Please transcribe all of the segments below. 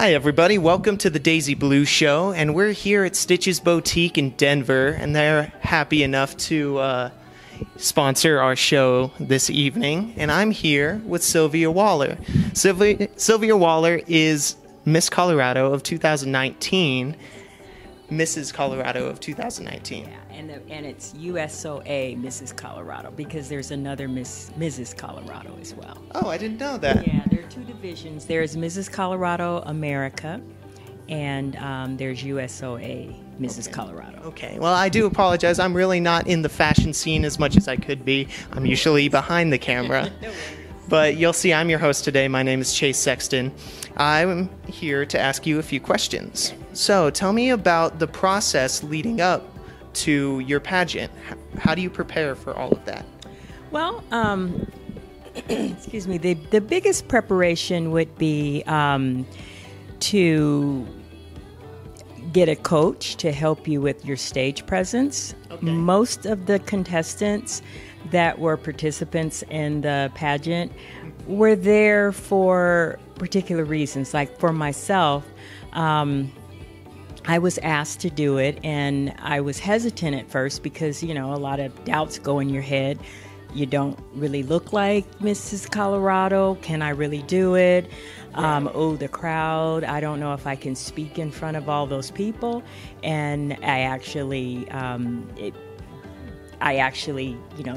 Hi everybody, welcome to the Daisy Blue Show, and we're here at Stitch's Boutique in Denver, and they're happy enough to sponsor our show this evening, and I'm here with Sylvia Waller. Sylvia Waller is Miss Colorado of 2019, Mrs. Colorado of 2019. Yeah, and it's USOA Mrs. Colorado because there's another Mrs. Colorado as well. Oh, I didn't know that. Yeah, there are two divisions. There's Mrs. Colorado America, and there's USOA Mrs. Colorado. Okay, well, I do apologize. I'm really not in the fashion scene as much as I could be. I'm usually behind the camera. No worries. But you'll see I'm your host today. My name is Chase Sexton. I'm here to ask you a few questions. So tell me about the process leading up to your pageant. How do you prepare for all of that? Well, excuse me, the biggest preparation would be to get a coach to help you with your stage presence. Okay. Most of the contestants that were participants in the pageant were there for particular reasons. Like for myself, I was asked to do it, and I was hesitant at first because, you know, a lot of doubts go in your head. You don't really look like Mrs. Colorado. Can I really do it? Oh, the crowd. I don't know if I can speak in front of all those people. And I actually,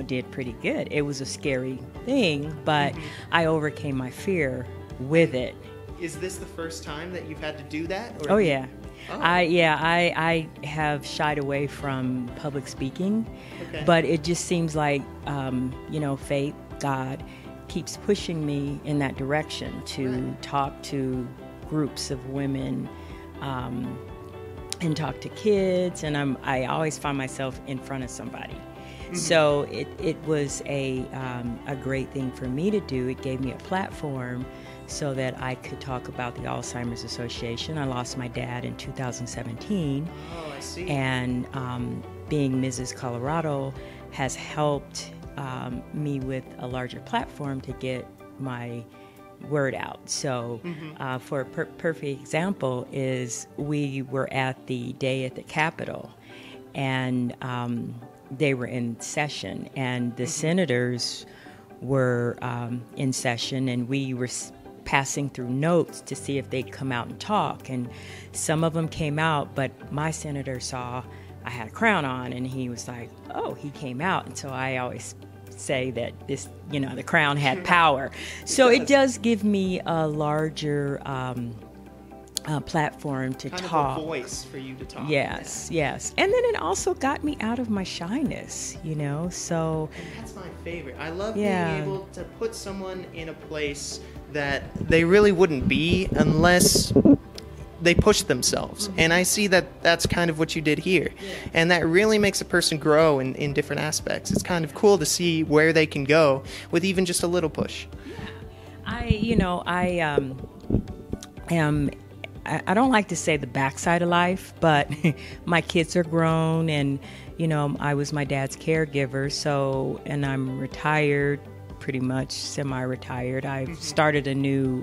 did pretty good. It was a scary thing, but I overcame my fear with it. Is this the first time that you've had to do that? Or Oh, yeah. Oh. I have shied away from public speaking, Okay. but it just seems like, fate, God, keeps pushing me in that direction to talk to groups of women and talk to kids, and I always find myself in front of somebody. Mm-hmm. So it was a great thing for me to do. It gave me a platform so that I could talk about the Alzheimer Association. I lost my dad in 2017. Oh, I see. And being Mrs. Colorado has helped me with a larger platform to get my word out. So for a perfect example is we were at the day at the Capitol, and they were in session, and the senators were in session, and we were passing through notes to see if they'd come out and talk. And some of them came out, but my senator saw I had a crown on, and he was like, oh, he came out. And so I always say that this, the crown had power. So it does give me a larger platform to kind talk. Of a voice for you to talk. Yes. And then it also got me out of my shyness, so. And that's my favorite. I love Yeah. being able to put someone in a place that they really wouldn't be unless they push themselves. And I see that that's kind of what you did here. And that really makes a person grow in different aspects. It's kind of cool to see where they can go with even just a little push. I don't like to say the backside of life, but my kids are grown, and, I was my dad's caregiver, and I'm retired, pretty much semi-retired. I've started a new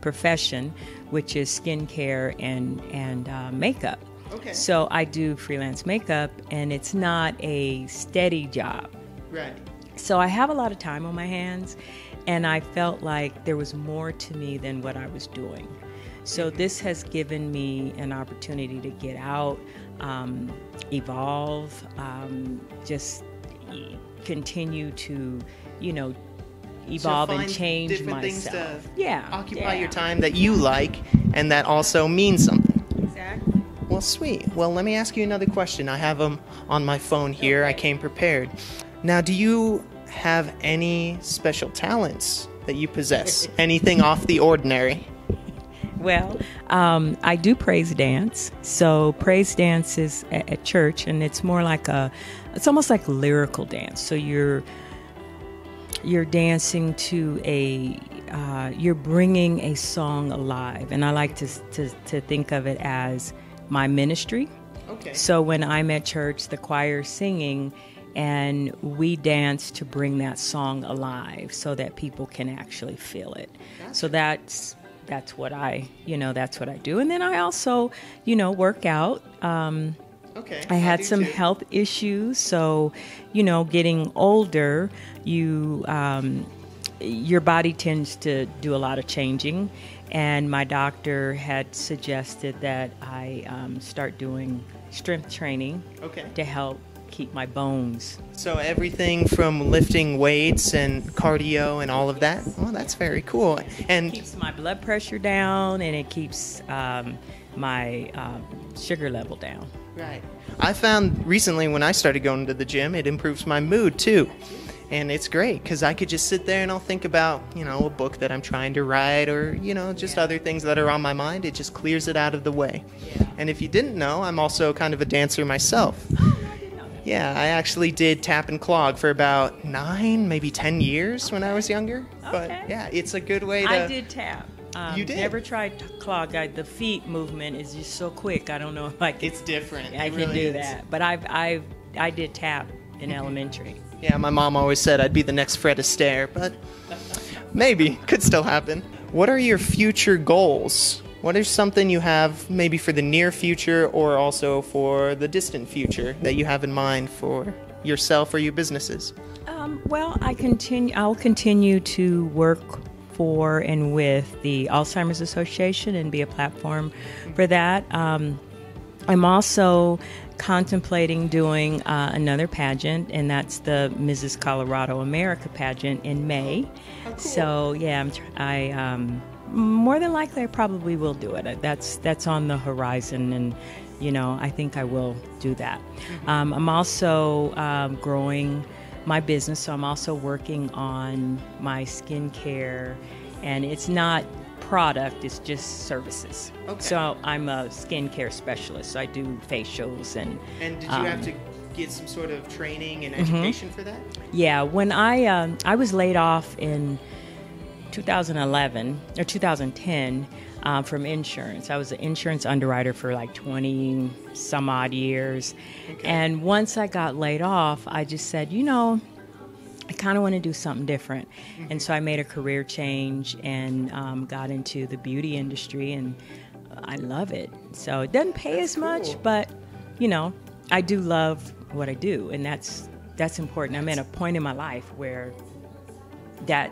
profession, which is skincare and makeup. Okay. So I do freelance makeup, and it's not a steady job. Right. So I have a lot of time on my hands, and I felt like there was more to me than what I was doing. So this has given me an opportunity to get out, evolve, just continue to, evolve and change different myself. Things to occupy your time that you like and that also means something. Exactly. Well, sweet. Well, let me ask you another question. I have them on my phone here. Okay. I came prepared. Now, do you have any special talents that you possess? Anything off the ordinary? Well, I do praise dance. So praise dance is at church, and it's more like it's almost like lyrical dance. So you're dancing to you're bringing a song alive. And I like to think of it as my ministry. Okay. So when I'm at church, the choir's singing, and we dance to bring that song alive so that people can actually feel it. Gotcha. So that's that's what I do. And then I also, work out. Okay. I had some too. health issues, so getting older, your body tends to do a lot of changing, and my doctor had suggested that I start doing strength training to help keep my bones. So everything from lifting weights and cardio and all of that. Well, that's very cool. And It keeps my blood pressure down, and it keeps my sugar level down. right. I found recently when I started going to the gym, it improves my mood too. And it's great because I could just sit there and I'll think about, a book that I'm trying to write or, just other things that are on my mind. It just clears it out of the way. Yeah. And if you didn't know, I'm also kind of a dancer myself. Yeah, I actually did tap and clog for about 9, maybe 10 years when I was younger. But Okay. yeah, it's a good way to... I did tap. You did? Never tried clog. The feet movement is just so quick. I don't know if I can. It's different. I It can really do is. that. But I did tap in elementary. Yeah, my mom always said I'd be the next Fred Astaire, but maybe. Could still happen. What are your future goals? What is something you have maybe for the near future or also for the distant future that you have in mind for yourself or your businesses? Well, I'll continue to work for and with the Alzheimer's Association and be a platform for that. I'm also contemplating doing another pageant, and that's the Mrs. Colorado America pageant in May. Oh, cool. So yeah, I more than likely I probably will do it. That's on the horizon, and I think I will do that. I'm also growing my business, so I'm also working on my skincare, and it's not product, it's just services. Okay. So I'm a skincare specialist, so I do facials and And did you have to get some sort of training and education for that? yeah, when I was laid off in 2011 or 2010 from insurance. I was an insurance underwriter for like 20 some odd years. Okay. And once I got laid off, I just said, I kind of want to do something different. And so I made a career change and got into the beauty industry, and I love it. So it doesn't pay as much, cool. but, I do love what I do, and that's important. I'm at a point in my life where that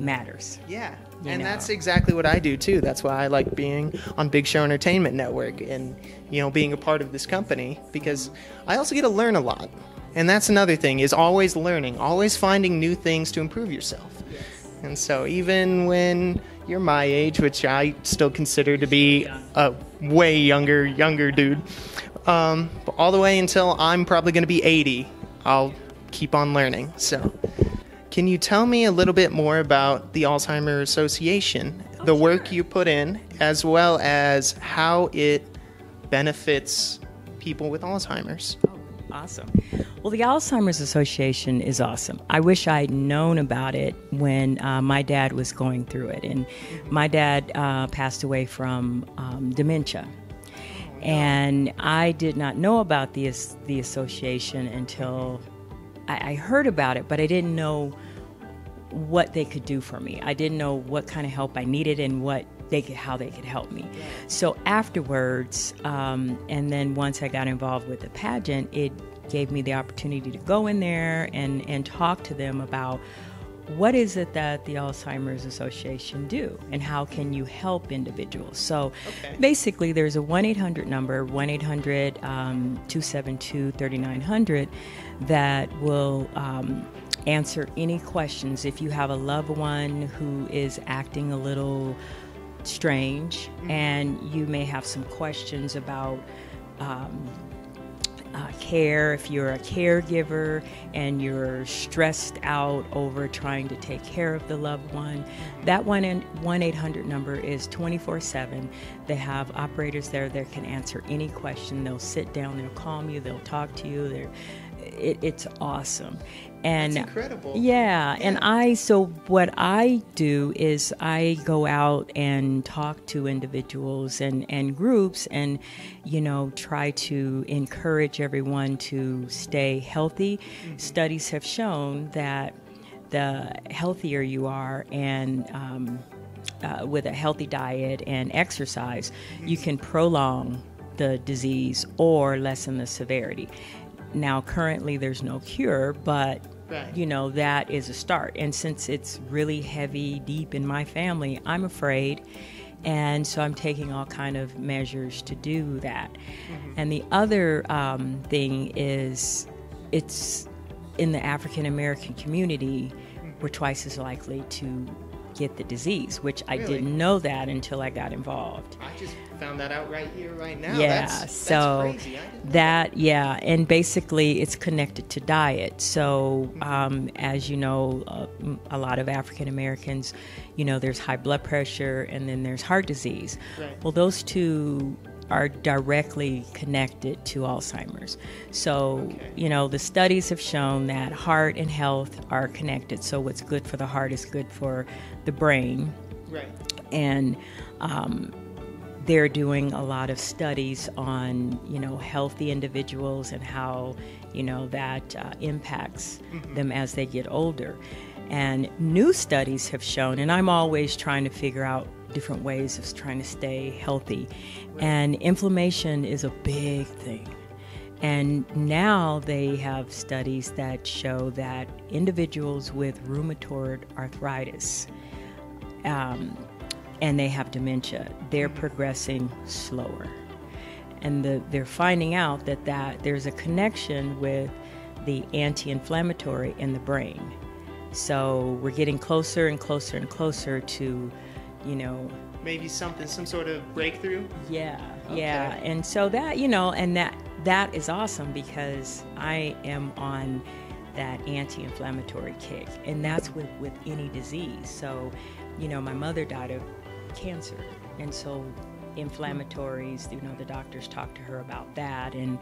matters. Yeah. You And know. that's exactly what I do too. That's why I like being on Big Show Entertainment Network and, being a part of this company, because I also get to learn a lot. And that's another thing, is always learning, always finding new things to improve yourself. Yes. And so even when you're my age, which I still consider to be a way younger dude, but all the way until I'm probably going to be 80, I'll keep on learning. So can you tell me a little bit more about the Alzheimer Association, the work you put in, as well as how it benefits people with Alzheimer's? Awesome. Well, the Alzheimer's Association is awesome. I wish I'd known about it when my dad was going through it. And my dad passed away from dementia. And I did not know about the association until I heard about it, but I didn't know what they could do for me. I didn't know what kind of help I needed and how they could help me. So afterwards, and then once I got involved with the pageant, it gave me the opportunity to go in there and talk to them about what is it that the Alzheimer's Association do and how can you help individuals. So basically there's a 1-800 number, 1-800-272-3900 that will answer any questions. If you have a loved one who is acting a little strange and you may have some questions about care, if you're a caregiver and you're stressed out over trying to take care of the loved one, that 1-800 number is 24/7. They have operators there that can answer any question. They'll sit down, they'll calm you, they'll talk to you. It's awesome. And That's incredible. Yeah. And so what I do is I go out and talk to individuals and groups and, try to encourage everyone to stay healthy. Mm-hmm. Studies have shown that the healthier you are and with a healthy diet and exercise, you can prolong the disease or lessen the severity. Now, currently, there's no cure, but right. That is a start. And since it's really heavy, deep in my family, I'm afraid. And so I'm taking all kind of measures to do that. Mm-hmm. And the other thing is, it's in the African American community, we're twice as likely to get the disease, which I didn't know that until I got involved. I just found that out right here, right now. Yeah, that's crazy. And basically it's connected to diet. So as you know, a lot of African Americans, there's high blood pressure and then there's heart disease. Right. Well, those two are directly connected to Alzheimer's. So, the studies have shown that heart and health are connected. So what's good for the heart is good for the brain. Right. And they're doing a lot of studies on, healthy individuals and how, that impacts them as they get older. And new studies have shown, and I'm always trying to figure out different ways of trying to stay healthy. Right. And inflammation is a big thing. And now they have studies that show that individuals with rheumatoid arthritis, and they have dementia, they're progressing slower. And they're finding out that there's a connection with the anti-inflammatory in the brain. So we're getting closer and closer and closer to, maybe some sort of breakthrough? Yeah, okay. Yeah. And so that, and that is awesome because I am on that anti-inflammatory kick. And that's with any disease. So, my mother died of cancer. And so inflammatories, the doctors talked to her about that. And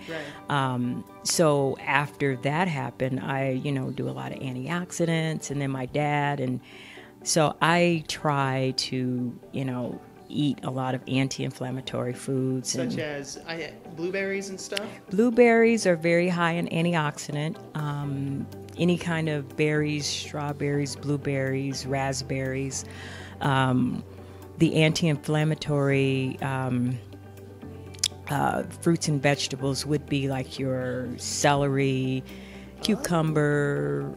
right. So after that happened, I, do a lot of antioxidants, and then my dad. And so I try to, eat a lot of anti-inflammatory foods. Such as blueberries and stuff? Blueberries are very high in antioxidant. Any kind of berries, strawberries, blueberries, raspberries. The anti-inflammatory fruits and vegetables would be like your celery, cucumber,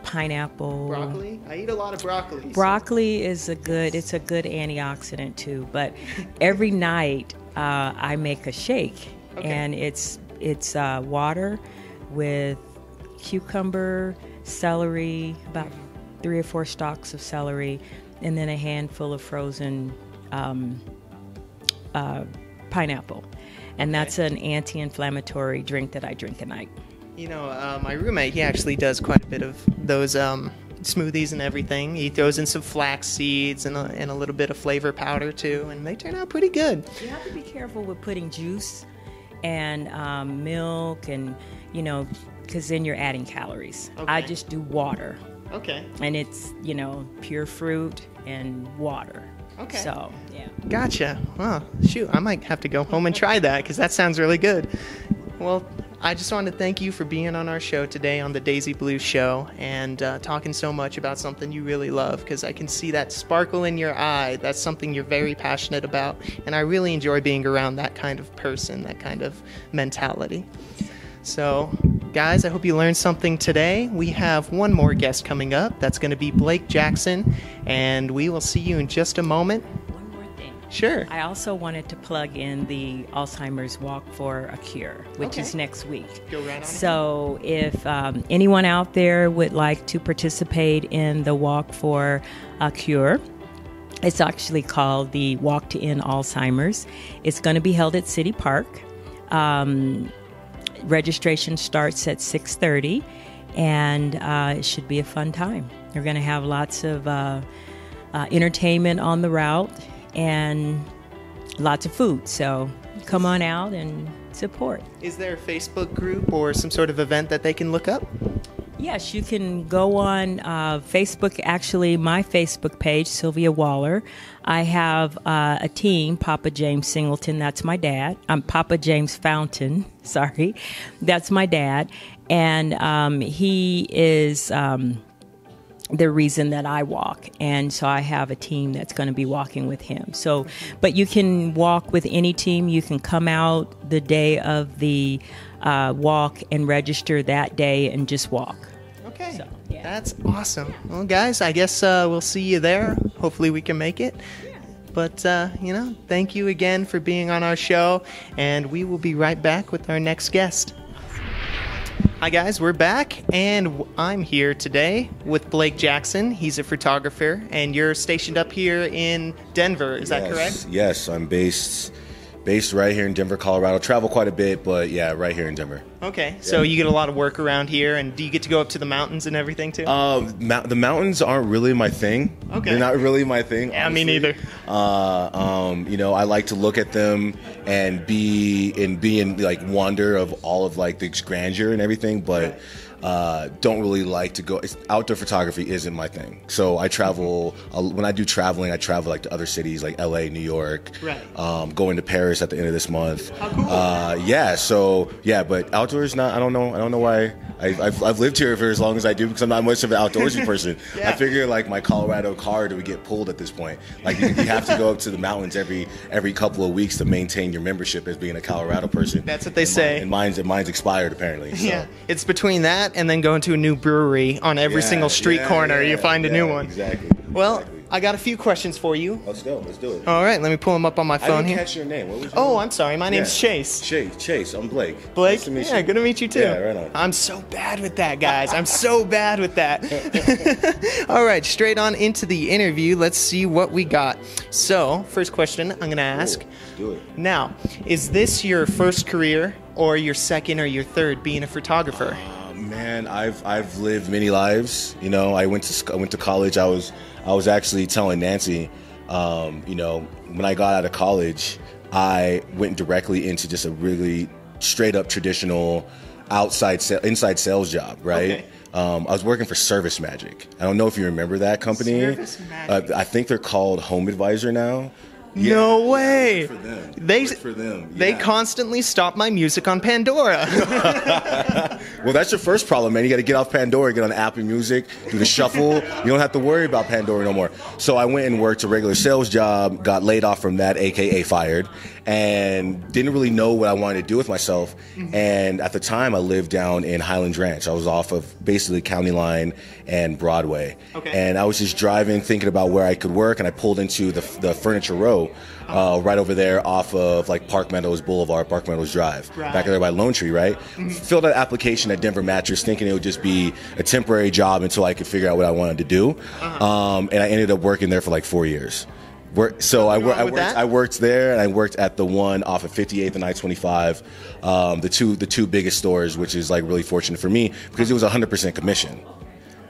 pineapple. Broccoli? I eat a lot of broccoli. Broccoli is it's a good antioxidant too. But every night I make a shake, and it's water with cucumber, celery, about 3 or 4 stalks of celery, and then a handful of frozen pineapple. And that's an anti-inflammatory drink that I drink at night. My roommate, he actually does quite a bit of those smoothies and everything. He throws in some flax seeds and a little bit of flavor powder too, and they turn out pretty good. You have to be careful with putting juice and milk and, because then you're adding calories. Okay. I just do water. Okay. And it's, pure fruit and water. Okay. So, yeah. Gotcha. Well, shoot, I might have to go home and try that because that sounds really good. Well, I just wanted to thank you for being on our show today on the Daisy Blue Show and talking so much about something you really love, because I can see that sparkle in your eye. That's something you're very passionate about, and I really enjoy being around that kind of person, that kind of mentality. So, guys, I hope you learned something today. We have one more guest coming up. That's going to be Blake Jackson, and we will see you in just a moment. One more thing. Sure. I also wanted to plug in the Alzheimer's Walk for a Cure, which is next week. Go right on. So if anyone out there would like to participate in the Walk for a Cure, it's actually called the Walk to End Alzheimer's. It's going to be held at City Park. Registration starts at 6:30, and it should be a fun time. We're going to have lots of entertainment on the route and lots of food. So come on out and support. Is there a Facebook group or some sort of event that they can look up? Yes, you can go on Facebook. Actually, my Facebook page, Sylvia Waller. I have a team, Papa James Singleton, that's my dad. Papa James Fountain, sorry. That's my dad. And he is the reason that I walk. And so I have a team that's going to be walking with him. So, but you can walk with any team. You can come out the day of the walk and register that day and just walk. Okay. So, yeah. That's awesome. Well, guys, I guess we'll see you there. Hopefully we can make it. But, thank you again for being on our show, and we will be right back with our next guest. Hi, guys, we're back, and I'm here today with Blake Jackson. He's a photographer, and you're stationed up here in Denver. Is that correct? Yes, I'm based right here in Denver, Colorado. Travel quite a bit, but yeah, right here in Denver. Okay, so you get a lot of work around here, and do you get to go up to the mountains and everything too? The mountains aren't really my thing. Okay. They're not really my thing. Yeah, honestly. me neither. I like to look at them and be in like wonder of all of like the grandeur and everything, but don't really like to go. Outdoor photography isn't my thing. So I travel when I do traveling. I travel like to other cities like LA, New York. Right. Going to Paris at the end of this month. How cool. But outdoors not. I don't know why. I've lived here for as long as I do because I'm not much of an outdoorsy person. Yeah. I figure like my Colorado card would get pulled at this point. Like you have to go up to the mountains every couple of weeks to maintain your membership as being a Colorado person. That's what they say. And mine's expired apparently. So. Yeah, it's between that and then going to a new brewery on every single street corner. You find a new one. Exactly. Well, I got a few questions for you. Let's go. Let's do it. All right, let me pull them up on my I phone didn't here. catch your name. What was your name? I'm sorry. My name's Chase. Chase. I'm Blake. Blake? Nice to meet yeah, you. good to meet you too. Yeah, right on. I'm so bad with that, guys. I'm so bad with that. All right, straight on into the interview. Let's see what we got. So, first question I'm going to ask. Cool. Let's do it. Now, is this your first career or your second or your third being a photographer? Man, I've lived many lives. I went to college. I was actually telling Nancy, when I got out of college, I went directly into just a really straight up traditional inside sales job, right? Okay. I was working for Service Magic. I don't know if you remember that company. Service Magic. I think they're called Home Advisor now. No way. For them. For them. They Yeah. constantly stop my music on Pandora. Well, that's your first problem, man. You got to get off Pandora, get on Apple Music, do the shuffle. You don't have to worry about Pandora no more. So I went and worked a regular sales job, got laid off from that, AKA fired, and didn't really know what I wanted to do with myself. Mm-hmm. And at the time, I lived down in Highlands Ranch. I was off of basically County Line and Broadway. Okay. And I was just driving, thinking about where I could work, and I pulled into the Furniture Row right over there off of like Park Meadows Boulevard, Park Meadows Drive, back there by Lone Tree, right? Mm-hmm. Filled out an application at Denver Mattress, thinking it would just be a temporary job until I could figure out what I wanted to do. And I ended up working there for like 4 years. I worked there, and I worked at the one off of 58th and I-25, the two biggest stores, which is like really fortunate for me because it was 100% commission.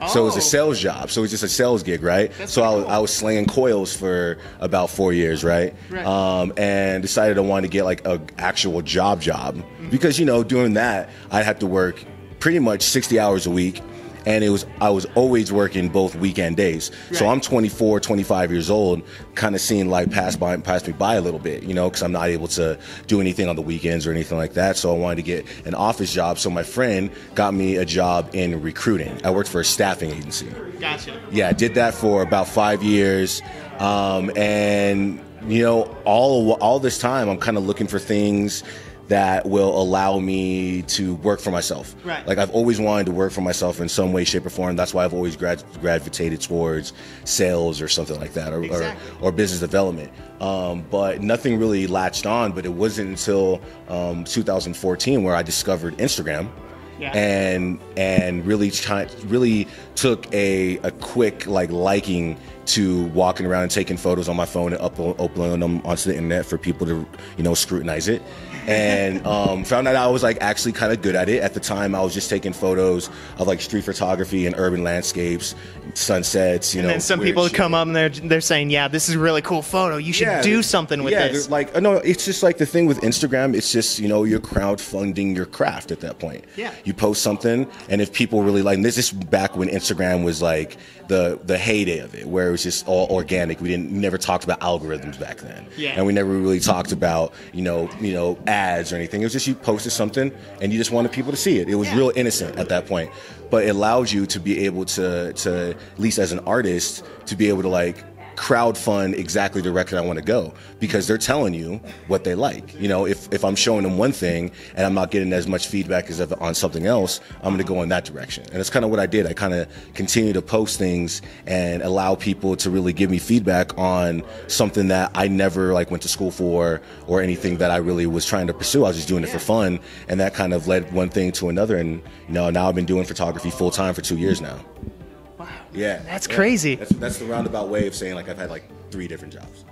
So it was a sales job. So it was just a sales gig, right? I was slinging coils for about 4 years, right? And decided I wanted to get like an actual job because, doing that, I'd have to work pretty much 60 hours a week. And I was always working both weekend days. Right. So I'm 24, 25 years old, kind of seeing life pass me by a little bit, because I'm not able to do anything on the weekends or anything like that. So I wanted to get an office job. So my friend got me a job in recruiting. I worked for a staffing agency. Gotcha. Yeah, I did that for about 5 years. And all this time, I'm kind of looking for things that will allow me to work for myself. Right. Like I've always wanted to work for myself in some way, shape, or form. That's why I've always gravitated towards sales or something like that, or business development. But nothing really latched on. But it wasn't until 2014 where I discovered Instagram. Yeah. And really took a quick liking to walking around and taking photos on my phone and uploading them onto the internet for people to scrutinize it. And found out I was actually kind of good at it. At the time, I was just taking photos of street photography and urban landscapes, sunsets. And then some people come up and they're saying, "Yeah, this is a really cool photo. You should do something with this." Yeah, no, it's just the thing with Instagram. It's just you're crowdfunding your craft at that point. Yeah, you post something, and if people really like this is back when Instagram was the heyday of it, where it was just all organic. We never talked about algorithms back then. Yeah, and we never really talked about ads or anything. It was just you posted something and you just wanted people to see it. It was real innocent at that point. But it allowed you to be able to at least as an artist, to be able to like crowdfund exactly the direction I want to go, because they're telling you what they like. You know, if I'm showing them one thing and I'm not getting as much feedback as if on something else, I'm going to go in that direction. And that's kind of what I did. I kind of continue to post things and allow people to really give me feedback on something that I never like went to school for or anything that I really was trying to pursue. I was just doing it for fun, and that kind of led one thing to another. And you know, now I've been doing photography full time for 2 years now. Yeah, that's crazy. That's the roundabout way of saying like I've had like 3 different jobs.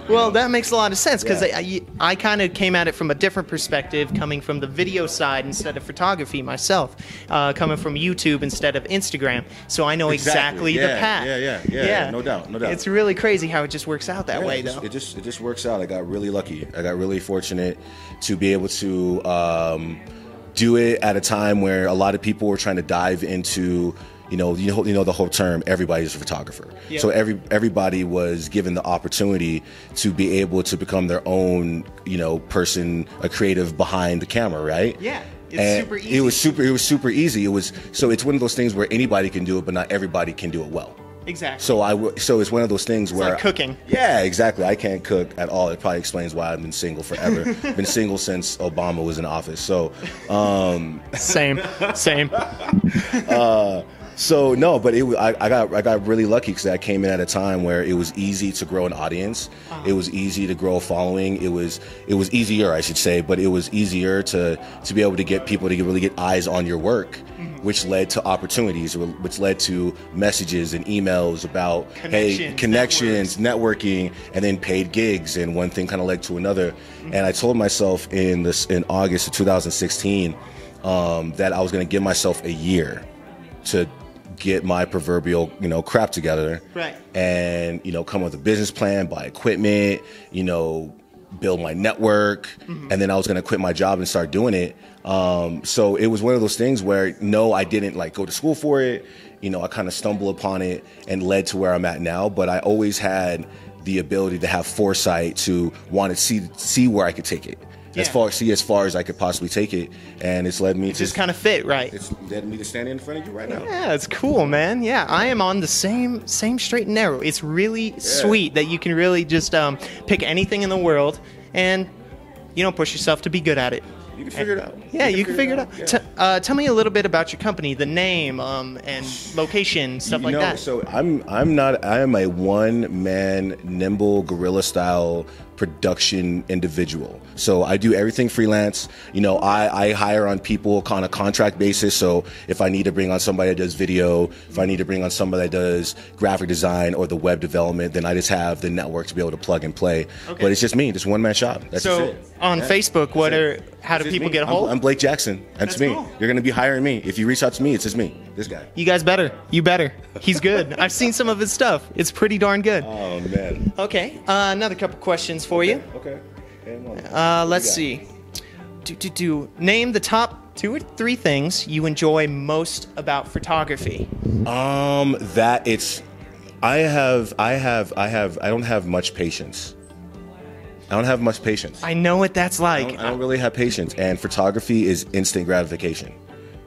Well, that makes a lot of sense, because I kind of came at it from a different perspective, coming from the video side instead of photography myself, coming from YouTube instead of Instagram. So I know exactly the path. Yeah. No doubt. It's really crazy how it just works out that way, though. It just works out. I got really lucky. I got really fortunate to be able to do it at a time where a lot of people were trying to dive into. You know the whole term, everybody's a photographer. Yep. So everybody was given the opportunity to be able to become their own, person, a creative behind the camera, right? Yeah. Super easy. It was super easy. It's one of those things where anybody can do it, but not everybody can do it well. Exactly. So it's one of those things where like cooking. Yeah, exactly. I can't cook at all. It probably explains why I've been single forever. Been single since Obama was in office. So same. So no, but I got really lucky because I came in at a time where it was easy to grow an audience. It was easy to grow a following. It was easier, I should say, but it was easier to be able to get people to really get eyes on your work, which led to opportunities, which led to messages and emails about connections, networking, and then paid gigs, and one thing kind of led to another. And I told myself in August of 2016 that I was going to give myself a year to get my proverbial, crap together, right? And come up with a business plan, buy equipment, build my network, and then I was going to quit my job and start doing it. So it was one of those things where I didn't like go to school for it. I kind of stumbled upon it and led to where I'm at now. But I always had the ability to have foresight to want to see where I could take it. As far as I could possibly take it, and it's led me to just kind of fit, right? It's led me to stand in front of you right now. Yeah, it's cool, man. Yeah, I am on the same straight and narrow. It's really sweet that you can really just pick anything in the world and push yourself to be good at it. You can figure it out. Yeah, you can figure it out. Yeah. Tell me a little bit about your company, the name, and location, stuff like that. So I am a one-man, nimble, guerrilla style production individual. So I do everything freelance. I hire on people on a contract basis. So if I need to bring on somebody that does video, if I need to bring on somebody that does graphic design or the web development, then I just have the network to be able to plug and play. Okay. But it's just me, just one-man shop. That's so it. On Facebook, how do people get a hold? I'm Blake Jackson. That's me. Cool. You're going to be hiring me. If you reach out to me, it's just me, this guy. You guys better. You better. He's good. I've seen some of his stuff. It's pretty darn good. Oh, man. Okay. Another couple questions for you. Okay. Let's see. Name the top 2 or 3 things you enjoy most about photography. I don't have much patience. I know what that's like. I don't really have patience, and photography is instant gratification.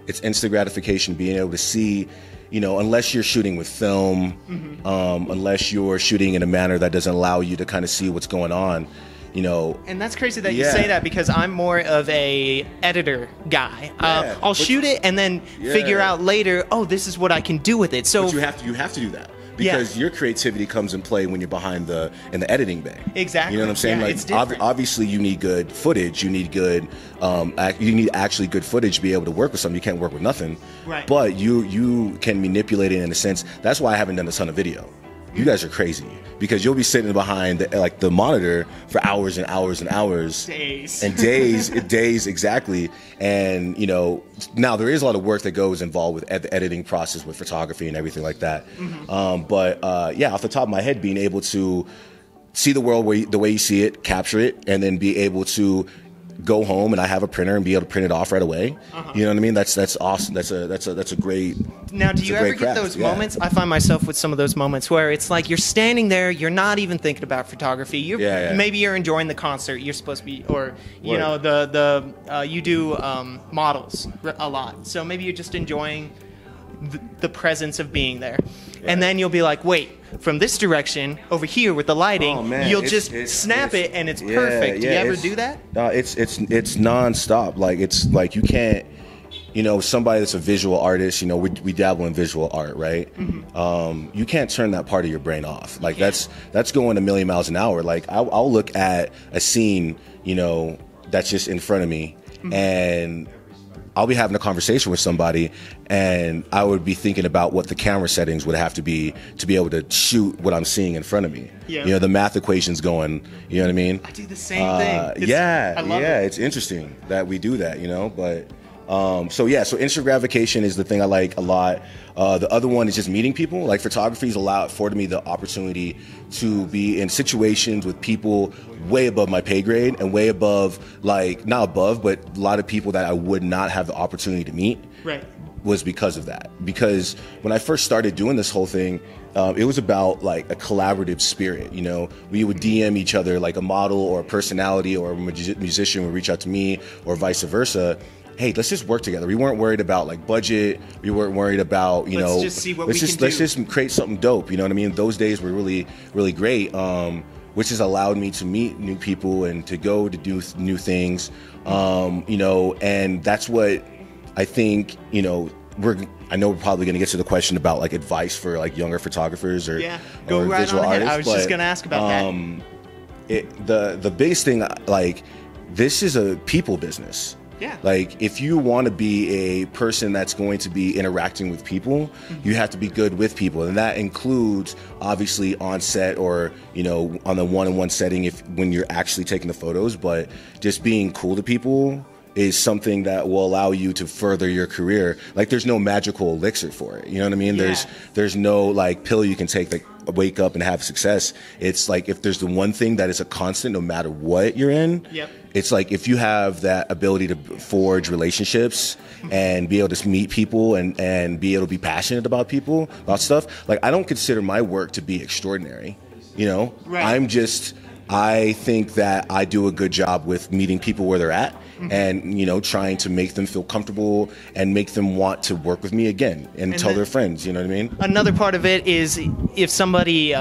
It's instant gratification, being able to see, unless you're shooting with film, unless you're shooting in a manner that doesn't allow you to kind of see what's going on, And that's crazy that you say that, because I'm more of a editor guy. I'll shoot it and then figure out later, this is what I can do with it. So but you have to do that. Because your creativity comes in play when you're behind in the editing bay. Exactly. You know what I'm saying? Yeah, it's different. Obviously, you need good footage. You need actually good footage to be able to work with something. You can't work with nothing. Right. But you can manipulate it in a sense. That's why I haven't done a ton of video. You guys are crazy, because you'll be sitting behind the monitor for hours and hours and hours. Days exactly. And now there is a lot of work that goes involved with the editing process with photography and everything like that. But off the top of my head, being able to see the world the way you see it, capture it, and then be able to go home and I have a printer and be able to print it off right away. You know what I mean? That's awesome. That's a great. Now, do you ever get those moments? I find myself with some of those moments where it's like you're standing there, you're not even thinking about photography. Maybe you're enjoying the concert. You're supposed to be, or you know, you do models a lot. So maybe you're just enjoying the presence of being there. And then you'll be like, wait, from this direction over here with the lighting, you'll just snap it and it's perfect. Do you ever do that? No, it's nonstop. Like, it's like you can't, you know, somebody that's a visual artist, you know, we dabble in visual art, right? You can't turn that part of your brain off. Like, that's going a million miles an hour. Like, I'll look at a scene, you know, that's just in front of me, and I'll be having a conversation with somebody, and I would be thinking about what the camera settings would have to be able to shoot what I'm seeing in front of me. You know, the math equation's going, you know what I mean? I do the same thing. I love it. It's interesting that we do that, you know, but so instant gratification is the thing I like a lot. The other one is just meeting people. Like, photography's afforded me the opportunity to be in situations with people way above my pay grade and way above, like, not above, but a lot of people that I would not have the opportunity to meet. Right. Was because of that. Because when I first started doing this whole thing, it was about, like, a collaborative spirit. You know, we would DM each other, like a model or a personality or a musician would reach out to me, or vice versa. Hey, let's just work together. We weren't worried about, like, budget. We weren't worried about, you know, let's just see what we can do. Let's just create something dope. You know what I mean? Those days were really, really great, which has allowed me to meet new people and to go to do new things. You know, and that's what I think, you know, I know we're probably going to get to the question about, like, advice for, like, younger photographers or go right visual on ahead. artists. I was just going to ask about that. The biggest thing, like, this is a people business. Yeah. Like, if you want to be a person that's going to be interacting with people, you have to be good with people. And that includes, obviously, on set or, you know, on the one-on-one setting when you're actually taking the photos. But just being cool to people is something that will allow you to further your career. Like, there's no magical elixir for it. You know what I mean? There's no, like, pill you can take that wake up and have success. It's like, if there's the one thing that is a constant no matter what you're in, it's like, if you have that ability to forge relationships and be able to meet people and be able to be passionate about people, about stuff. Like, I don't consider my work to be extraordinary, you know? I think that I do a good job with meeting people where they're at and, you know, trying to make them feel comfortable and make them want to work with me again and tell their friends, you know what I mean? Another part of it is, if somebody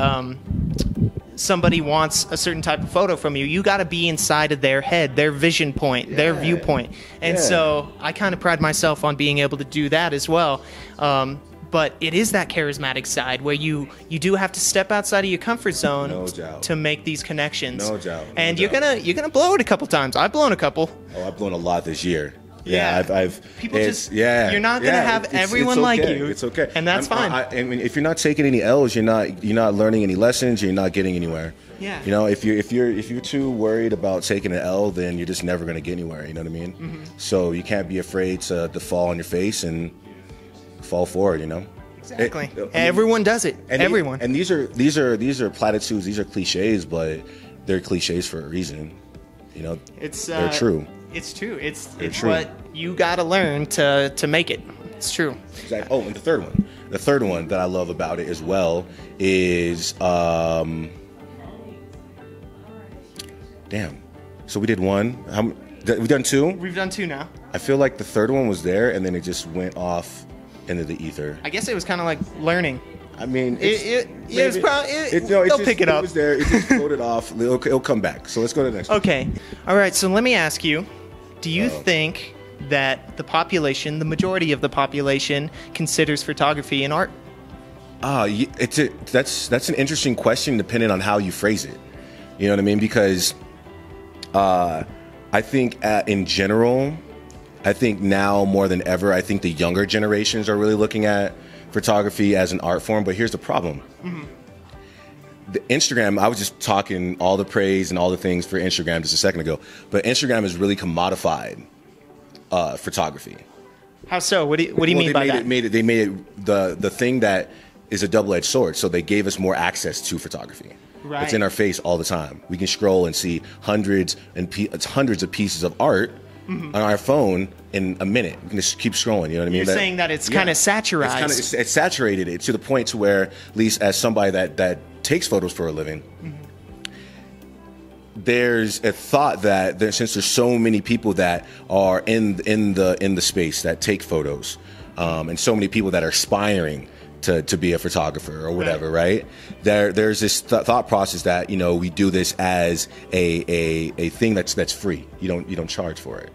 wants a certain type of photo from you, you got to be inside of their head, their vision point, their viewpoint. And so I kind of pride myself on being able to do that as well. But it is that charismatic side where you do have to step outside of your comfort zone to make these connections. No doubt. And you're gonna blow it a couple times. I've blown a couple. Oh, I've blown a lot this year. I've people just you're not gonna have everyone like you. It's okay, and that's fine. I mean, if you're not taking any L's, you're not learning any lessons. You're not getting anywhere. Yeah. You know, if you're too worried about taking an L, then you're just never gonna get anywhere. You know what I mean? So you can't be afraid to fall on your face and fall forward. You know. Exactly. Everyone does it. Everyone. And these are platitudes. These are cliches, but they're cliches for a reason. You know, they're true. It's true. It's true. What you got to learn to make it. It's true. Exactly. Oh, and the third one that I love about it as well is damn. So we did one. We've done two. We've done two now. I feel like the third one was there, and then it just went off into the ether. I guess it was kind of like learning. I mean, it was probably. They'll pick it up. It was there. It just floated off. It'll come back. So let's go to the next one. Okay. All right. So let me ask you: do you think that the majority of the population, considers photography an art? That's an interesting question, depending on how you phrase it. You know what I mean? Because I think in general, I think now more than ever, I think the younger generations are really looking at photography as an art form. But here's the problem. The Instagram, I was just talking all the praise and all the things for Instagram just a second ago, but Instagram has really commodified photography. How so? What do you mean by that? They made it the thing that is a double-edged sword. So they gave us more access to photography. Right. It's in our face all the time. We can scroll and see hundreds of pieces of art on our phone in a minute. We can just keep scrolling. You know what I mean? You're saying that it's kind of saturated. It's saturated it to the point to where, at least as somebody that takes photos for a living, there's a thought that since there's so many people that are in the space that take photos, and so many people that are aspiring to be a photographer or whatever, right? There's this thought process that, you know, we do this as a thing that's free. You don't charge for it,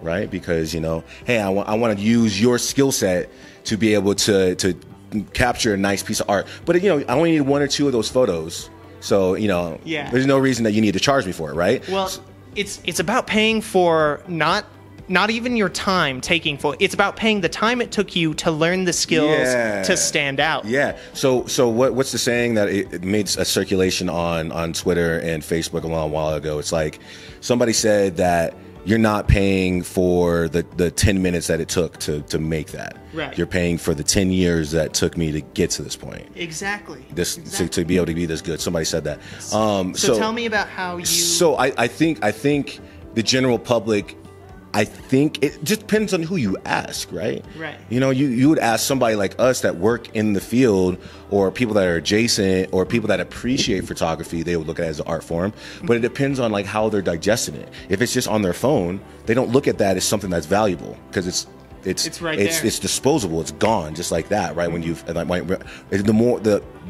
right? Because, you know, hey, I want to use your skill set to be able to capture a nice piece of art, but, you know, I only need 1 or 2 of those photos. So, you know, there's no reason that you need to charge me for it, right? Well, it's about paying for not even your time taking for. It's about paying the time it took you to learn the skills to stand out. Yeah. So what's the saying that it made a circulation on Twitter and Facebook a long while ago? It's like somebody said that you're not paying for the 10 minutes that it took to make that. Right. You're paying for the 10 years that it took me to get to this point. Exactly. To be able to be this good. Somebody said that. So tell me about how you. So I think the general public, I think it just depends on who you ask, right? Right. You know, you would ask somebody like us that work in the field, or people that are adjacent, or people that appreciate photography, they would look at it as an art form. But it depends on like how they're digesting it. If it's just on their phone, they don't look at that as something that's valuable, because it's right there. It's disposable. It's gone just like that, right? When the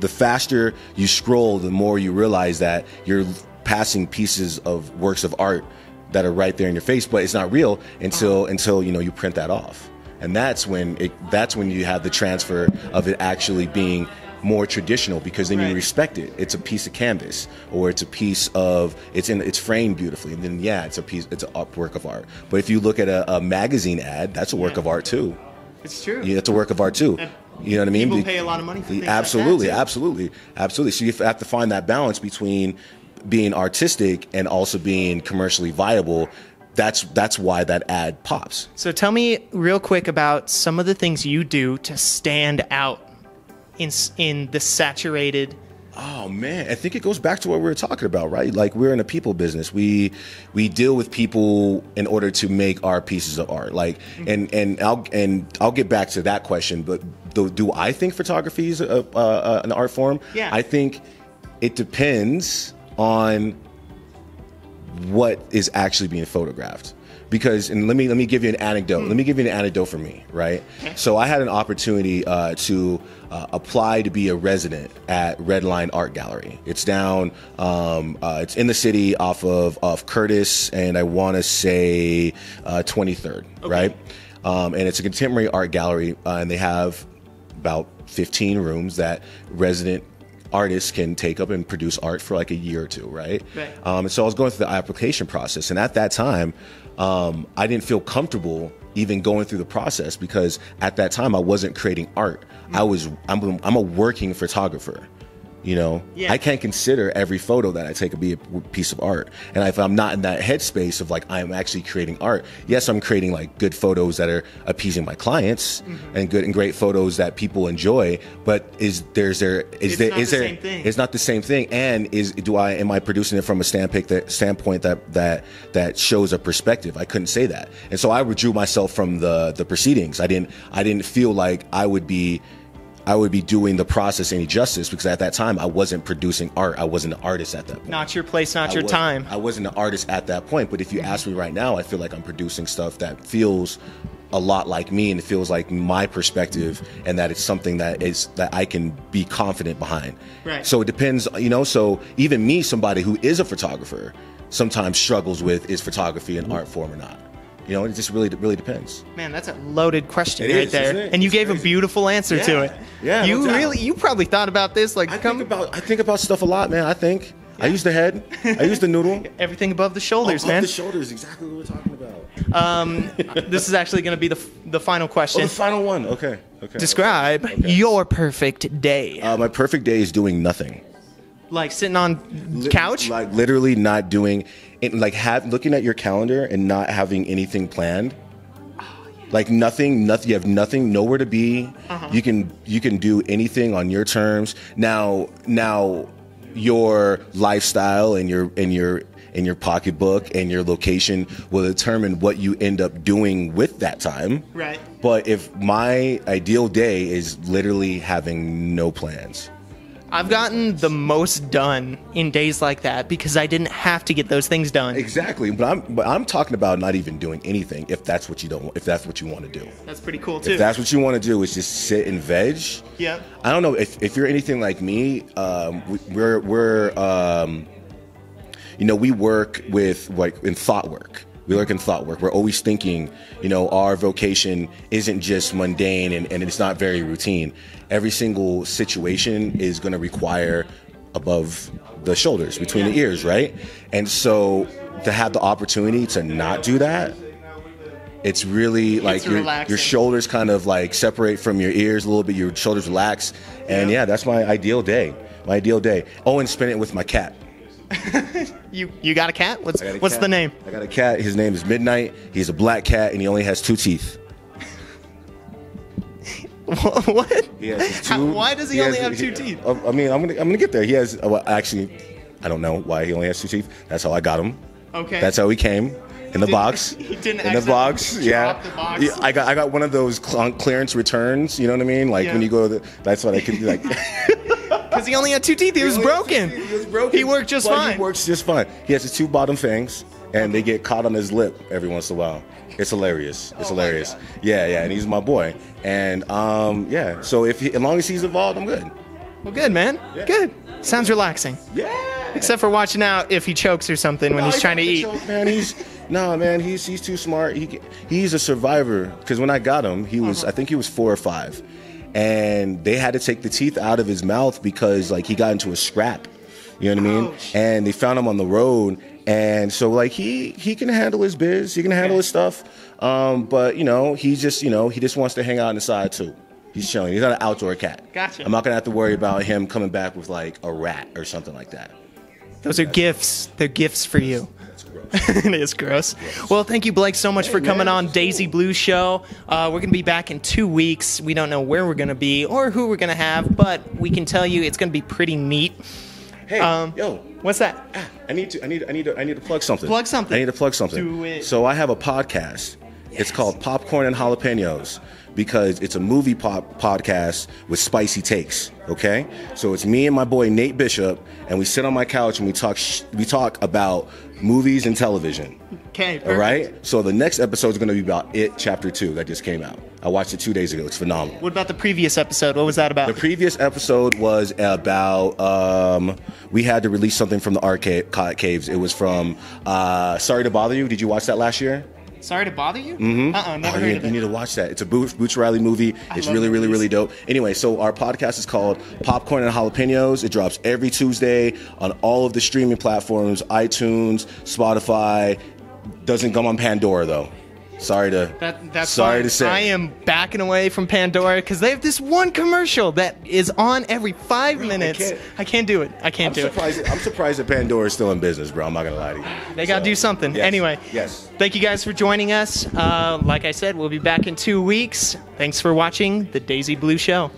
faster you scroll, the more you realize that you're passing pieces of works of art that are right there in your face, but it's not real until you know, you print that off, and that's when you have the transfer of it actually being more traditional, because then you respect it. It's a piece of canvas, or it's a piece of it's framed beautifully, and then it's a work of art. But if you look at a magazine ad, that's a work of art too. It's true. Yeah, it's a work of art too. You know what I mean? People pay a lot of money for things absolutely, like that too. absolutely. So you have to find that balance between being artistic and also being commercially viable. That's why that ad pops. So tell me real quick about some of the things you do to stand out in the saturated. Oh man, I think it goes back to what we were talking about, right? Like, we're in a people business. We deal with people in order to make our pieces of art. Like, and I'll get back to that question. But do I think photography is an art form? Yeah. I think it depends on what is actually being photographed. Because, and let me give you an anecdote. Let me give you an anecdote for me, right? So I had an opportunity to apply to be a resident at Red Line Art Gallery. It's down, it's in the city off of Curtis, and I want to say 23rd, right? And it's a contemporary art gallery, and they have about 15 rooms that resident artists can take up and produce art for like a year or two, right? So I was going through the application process, and at that time, I didn't feel comfortable even going through the process, because at that time I wasn't creating art. I'm a working photographer. You know, I can't consider every photo that I take to be a piece of art. And if I'm not in that headspace of like, I'm actually creating art, yes, I'm creating like good photos that are appeasing my clients, and good and great photos that people enjoy. But it's not the same thing. And am I producing it from a standpoint that shows a perspective? I couldn't say that. And so I withdrew myself from the proceedings. I didn't feel like I would be doing the process any justice, because at that time I wasn't producing art. I wasn't an artist at that point. Not your place, not your time. I wasn't an artist at that point. But if you ask me right now, I feel like I'm producing stuff that feels a lot like me, and it feels like my perspective, and that it's something that I can be confident behind. Right. So it depends, you know. So even me, somebody who is a photographer, sometimes struggles with, is photography an art form or not? You know, it just really depends. Man, that's a loaded question It right is, there, isn't it? and you It's gave crazy. a beautiful answer to it. Yeah, you probably thought about this like I think about stuff a lot, man. I think I use the head, I use the noodle. Everything above the shoulders, Above man. the shoulders, exactly what we're talking about. This is actually going to be the final question. Oh, the final one. Okay. Describe your perfect day. My perfect day is doing nothing. Like sitting on couch? Like literally not doing it, like looking at your calendar and not having anything planned. Like nothing, you have nothing, nowhere to be. You can do anything on your terms. Now your lifestyle and your pocketbook and your location will determine what you end up doing with that time. Right. But if my ideal day is literally having no plans. I've gotten the most done in days like that because I didn't have to get those things done. Exactly, but I'm talking about not even doing anything if that's what you want to do. That's pretty cool too. If that's what you want to do is just sit and veg. Yeah. I don't know if you're anything like me. We're we work with in thought work. We work in thought work. We're always thinking, our vocation isn't just mundane and it's not very routine. Every single situation is going to require above the shoulders, between the ears, right? And so to have the opportunity to not do that, it's really like your shoulders kind of like separate from your ears a little bit, your shoulders relax. And that's my ideal day. Oh, and spend it with my cat. You got a cat? What's cat. The name? I got a cat. His name is Midnight. He's a black cat, and he only has 2 teeth. What? He has 2. Why does he only have 2 teeth? I mean, I'm gonna get there. He has. Actually, I don't know why he only has 2 teeth. That's how I got him. Okay. That's how he came. In the box. He didn't in the box. Drop the box. Yeah. I got one of those clearance returns. You know what I mean? Like when you go to that's what I could like. Because he only had 2 teeth. He was broken. He worked just fine. He works just fine. He has his 2 bottom fangs, and they get caught on his lip every once in a while. It's hilarious. It's hilarious. Yeah, and he's my boy. And so as long as he's involved, I'm good. Well, good, man. Yeah. Good. Sounds relaxing. Yeah. Except for watching out if he chokes or something when he's trying to eat. Choke, man. He's too smart. He's a survivor. Because when I got him, I think he was 4 or 5. And they had to take the teeth out of his mouth because he got into a scrap. You know what I mean? And they found him on the road. And so he can handle his biz. He can handle his stuff. But he just wants to hang out inside too. He's chilling. He's not an outdoor cat. Gotcha. I'm not going to have to worry about him coming back with a rat or something like that. Those are gifts. They're gifts for you. It is gross. Well, thank you, Blake, so much for coming on Daisy Blue Show. We're going to be back in 2 weeks. We don't know where we're going to be or who we're going to have, but we can tell you it's going to be pretty neat. Hey, yo. What's that? I need to plug something. Plug something. I need to plug something. Do it. So I have a podcast. Yes. It's called Popcorn and Jalapenos because it's a movie podcast with spicy takes. Okay, so it's me and my boy Nate Bishop, and we sit on my couch and we talk about movies and television. Okay, perfect. All right. So the next episode is going to be about It Chapter 2 that just came out. I watched it 2 days ago. It's phenomenal. What about the previous episode? What was that about? The previous episode was about we had to release something from the arcade caves. It was from Sorry to Bother You. Did you watch that last year? Sorry to Bother You? Mm-hmm. Never heard of it. You need to watch that. It's a Boots Riley movie. It's really dope. Anyway, so our podcast is called Popcorn and Jalapenos. It drops every Tuesday on all of the streaming platforms, iTunes, Spotify. Doesn't come on Pandora, though. Sorry to say. I am backing away from Pandora because they have this one commercial that is on every 5 minutes. I can't do it. I'm surprised that Pandora is still in business, bro. I'm not going to lie to you. They got to do something. Yes. Anyway. Yes. Thank you guys for joining us. Like I said, we'll be back in 2 weeks. Thanks for watching The Daisy Blue Show.